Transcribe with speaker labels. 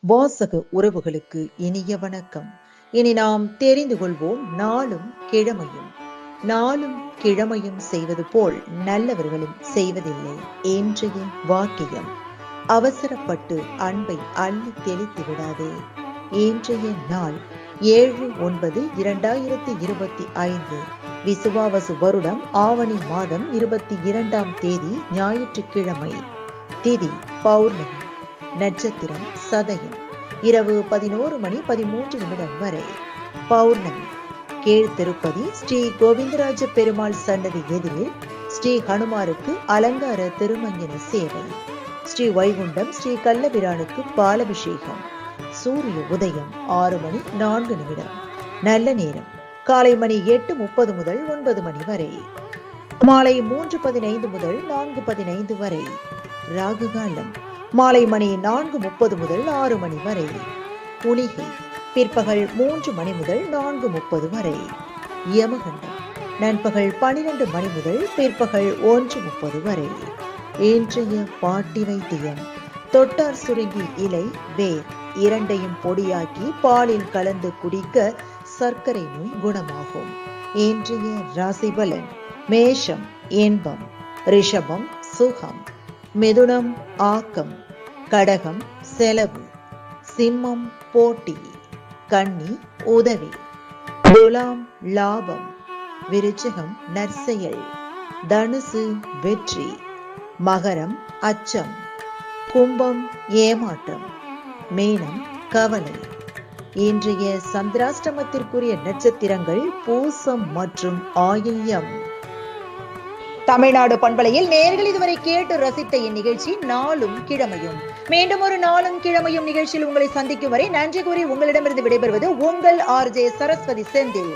Speaker 1: வாசக உறவுகளுக்கு இனிய வணக்கம். இனி நாம் தெரிந்து கொள்வோம் நாளும் கிழமையும். நாளும் கிழமையும் செய்வது போல் நல்லவர்களும் செய்வதில்லை இன்றைய வாக்கியம். அவசரப்பட்டு அன்பை அள்ளி தெளித்து விடாதே. இன்றைய நாள் 7/9/2025 விசுவாவசு வருடம் ஆவணி மாதம் 22ஆம் தேதி ஞாயிற்றுக்கிழமை. திதி பௌர்ணமி. நட்சத்திரம் சதயம். இரவு 11:13 வரை. பௌர்ணமி. கீழ் திருப்பதி ஸ்ரீ கோவிந்தராஜ பெருமாள் சன்னதி எதிரில் ஸ்ரீ ஹனுமாருக்கு அலங்கார திருமஞ்சன சேவை. ஸ்ரீ வைகுண்டம் ஸ்ரீ கள்ளபிரானுக்கு பாலபிஷேகம். சூரிய உதயம் 6:04. நல்ல நேரம் காலை மணி 8:30 முதல் 9 மணி வரை. மாலை 3:15 முதல் 4:15 வரை. ராகு காலம் மாலை மணி 4:30 முதல் 6 மணி வரை. குளிகை பிற்பகல் 3 மணி முதல் 4:30 வரை. யமகண்டம் நண்பகல் 12 மணி முதல் பிற்பகல் 1:30 வரை. இன்றைய பாட்டி வைத்தியம். தொட்டார் சுருங்கி இலை வேர் இரண்டையும் பொடியாக்கி பாலில் கலந்து குடிக்க சர்க்கரை நோய் குணமாகும். இன்றைய ராசி பலன். மேஷம் இன்பம், ரிஷபம் சுகம், மிதுனம் ஆக்கம், கடகம் செலவு, சிம்மம் போட்டி, கன்னி உதவி, துலாம் லாபம், விருச்சிகம் நற்செயல், தனுசு வெற்றி, மகரம் அச்சம், கும்பம் ஏமாற்றம், மீனம் கவலை. இன்றைய சந்திராஷ்டமத்திற்குரிய நட்சத்திரங்கள் பூசம் மற்றும் ஆயில்யம். தமிழ்நாடு பண்பலையில் நேயர்கள் இதுவரை கேட்டு ரசித்த இந்நிகழ்ச்சி நாளும் கிழமையும். மீண்டும் ஒரு நாளும் கிழமையும் நிகழ்ச்சியில் உங்களை சந்திக்கும் வரை நன்றி கூறி உங்களிடமிருந்து விடைபெறுவது உங்கள் RJ சரஸ்வதி செந்தில்.